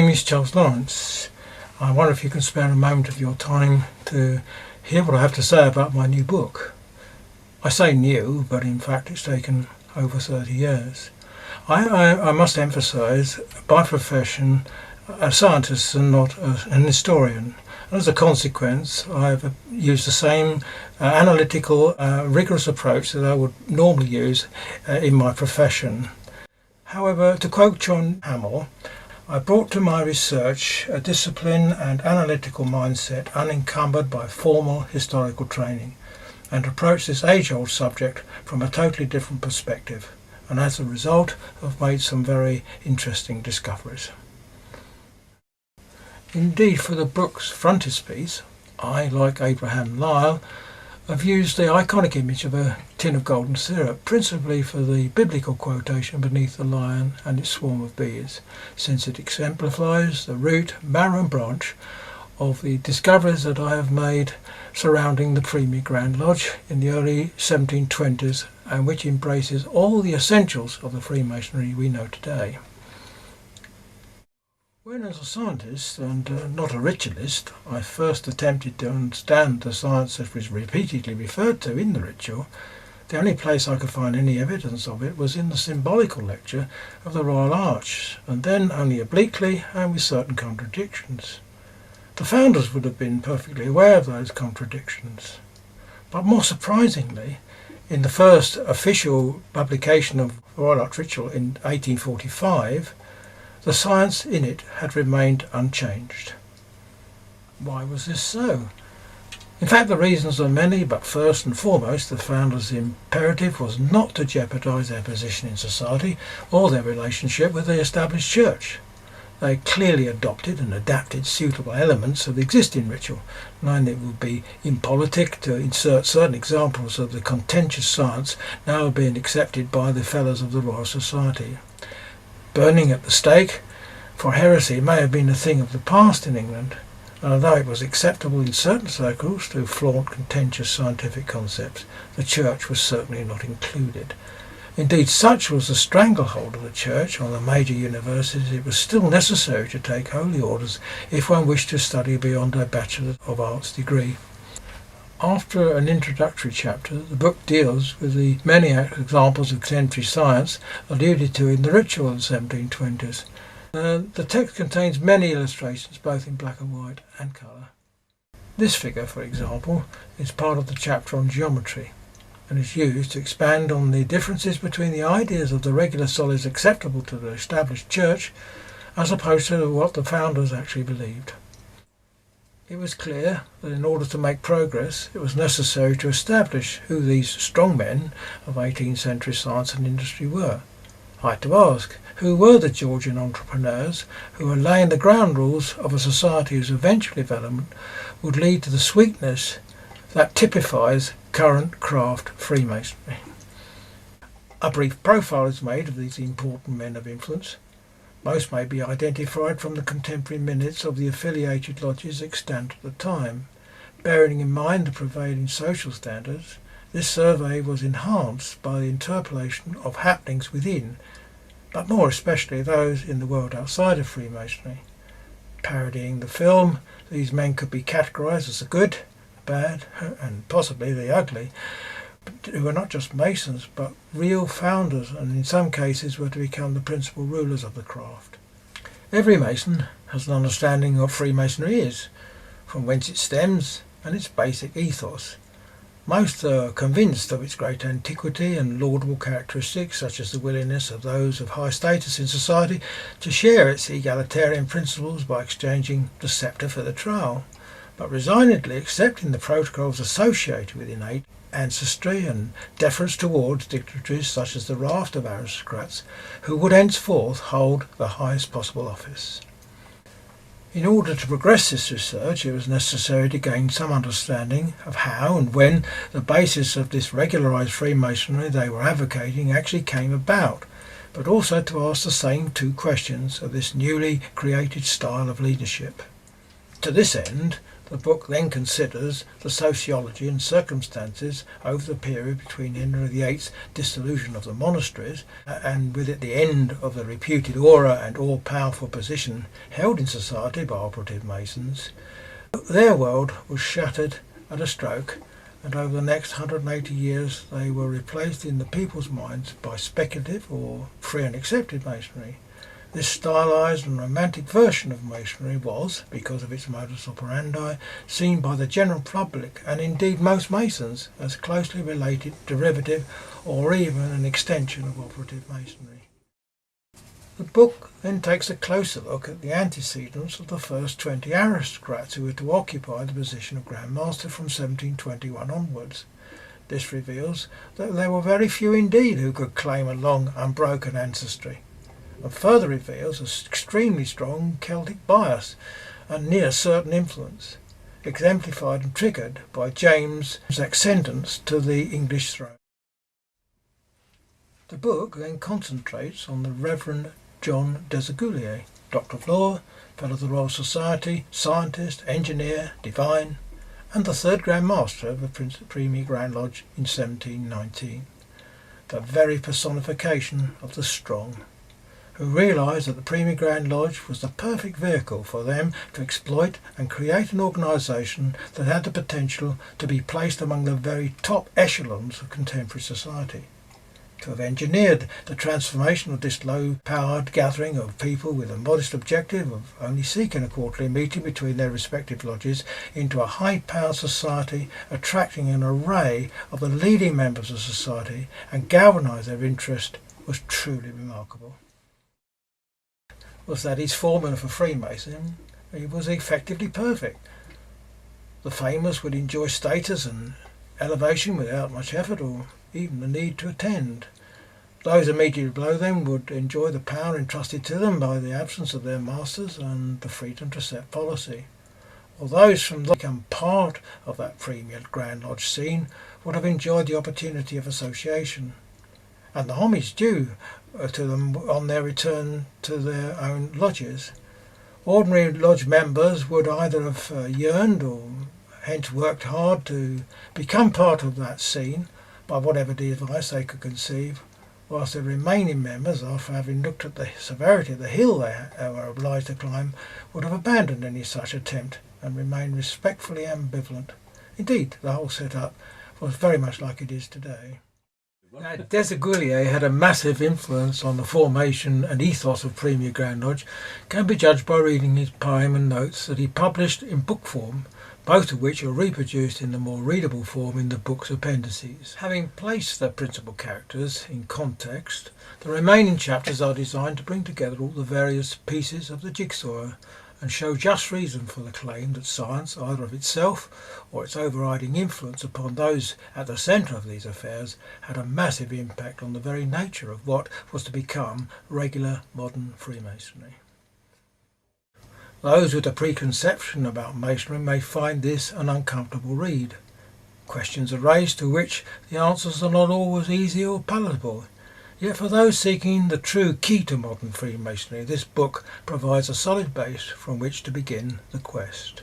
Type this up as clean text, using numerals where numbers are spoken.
name is Charles Lawrence. I wonder if you can spare a moment of your time to hear what I have to say about my new book. I say new, but in fact it's taken over 30 years. I must emphasise, by profession, a scientist and not an historian. And as a consequence, I've used the same analytical, rigorous approach that I would normally use in my profession. However, to quote John Hamill, I brought to my research a discipline and analytical mindset unencumbered by formal historical training, and approached this age-old subject from a totally different perspective, and as a result have made some very interesting discoveries. Indeed, for the book's frontispiece, I, like Abraham Lyle, have used the iconic image of a tin of golden syrup, principally for the biblical quotation beneath the lion and its swarm of bees, since it exemplifies the root, marrow and branch of the discoveries that I have made surrounding the Freemasonry Grand Lodge in the early 1720s, and which embraces all the essentials of the Freemasonry we know today. When, as a scientist and not a ritualist, I first attempted to understand the science that was repeatedly referred to in the ritual, the only place I could find any evidence of it was in the symbolical lecture of the Royal Arch, and then only obliquely and with certain contradictions. The founders would have been perfectly aware of those contradictions. But more surprisingly, in the first official publication of the Royal Arch Ritual in 1845, the science in it had remained unchanged. Why was this so? In fact, the reasons are many, but first and foremost, the founders' imperative was not to jeopardise their position in society or their relationship with the established church. They clearly adopted and adapted suitable elements of the existing ritual, knowing it would be impolitic to insert certain examples of the contentious science now being accepted by the Fellows of the Royal Society. Burning at the stake for heresy may have been a thing of the past in England, and although it was acceptable in certain circles to flaunt contentious scientific concepts, the church was certainly not included. Indeed, such was the stranglehold of the church on the major universities, it was still necessary to take holy orders if one wished to study beyond a Bachelor of Arts degree. After an introductory chapter, the book deals with the many examples of contemporary science alluded to in the ritual of the 1720s. The text contains many illustrations, both in black and white and colour. This figure, for example, is part of the chapter on geometry, and is used to expand on the differences between the ideas of the regular solids acceptable to the established church as opposed to what the founders actually believed. It was clear that in order to make progress it was necessary to establish who these strong men of 18th century science and industry were. I had to ask, who were the Georgian entrepreneurs who were laying the ground rules of a society whose eventual development would lead to the sweetness that typifies current craft Freemasonry. A brief profile is made of these important men of influence. Most may be identified from the contemporary minutes of the affiliated lodges extant at the time. Bearing in mind the prevailing social standards, this survey was enhanced by the interpolation of happenings within, but more especially those in the world outside of Freemasonry. Parodying the film, these men could be categorised as the good, the bad, and possibly the ugly, who were not just Masons but real founders, and in some cases were to become the principal rulers of the craft. Every Mason has an understanding of what Freemasonry is, from whence it stems, and its basic ethos. Most are convinced of its great antiquity and laudable characteristics, such as the willingness of those of high status in society to share its egalitarian principles by exchanging the sceptre for the trowel, but resignedly accepting the protocols associated with innate ancestry and deference towards dignitaries such as the raft of aristocrats who would henceforth hold the highest possible office. In order to progress this research, it was necessary to gain some understanding of how and when the basis of this regularised Freemasonry they were advocating actually came about, but also to ask the same two questions of this newly created style of leadership. To this end, The book then considers the sociology and circumstances over the period between Henry VIII's dissolution of the monasteries and with it the end of the reputed aura and all-powerful position held in society by operative Masons. Their world was shattered at a stroke, and over the next 180 years they were replaced in the people's minds by speculative or free and accepted Masonry. This stylised and romantic version of Masonry was, because of its modus operandi, seen by the general public and indeed most Masons as closely related, derivative or even an extension of operative Masonry. The book then takes a closer look at the antecedents of the first 20 aristocrats who were to occupy the position of Grand Master from 1721 onwards. This reveals that there were very few indeed who could claim a long, unbroken ancestry, and further reveals an extremely strong Celtic bias and near certain influence, exemplified and triggered by James' ascendance to the English throne. The book then concentrates on the Reverend John Desaguliers, Doctor of Law, Fellow of the Royal Society, scientist, engineer, divine, and the third Grand Master of the Premier Grand Lodge in 1719, the very personification of the strong, who realised that the Premier Grand Lodge was the perfect vehicle for them to exploit and create an organisation that had the potential to be placed among the very top echelons of contemporary society. To have engineered the transformation of this low-powered gathering of people with a modest objective of only seeking a quarterly meeting between their respective lodges into a high-powered society attracting an array of the leading members of society and galvanise their interest was truly remarkable. Was that his formula for Freemason? It was effectively perfect. The famous would enjoy status and elevation without much effort or even the need to attend. Those immediately below them would enjoy the power entrusted to them by the absence of their masters and the freedom to set policy. Or those from the become part of that Premier Grand Lodge scene would have enjoyed the opportunity of association and the homage due to them on their return to their own lodges. Ordinary lodge members would either have yearned or hence worked hard to become part of that scene by whatever device they could conceive, whilst the remaining members, after having looked at the severity of the hill they were obliged to climb, would have abandoned any such attempt and remained respectfully ambivalent. Indeed, the whole set-up was very much like it is today. Now, Desaguliers had a massive influence on the formation and ethos of Premier Grand Lodge can be judged by reading his poem and notes that he published in book form, both of which are reproduced in the more readable form in the book's appendices. Having placed the principal characters in context, the remaining chapters are designed to bring together all the various pieces of the jigsaw and show just reason for the claim that science, either of itself or its overriding influence upon those at the centre of these affairs, had a massive impact on the very nature of what was to become regular modern Freemasonry. Those with a preconception about Masonry may find this an uncomfortable read. Questions are raised to which the answers are not always easy or palatable. Yet for those seeking the true key to modern Freemasonry, this book provides a solid base from which to begin the quest.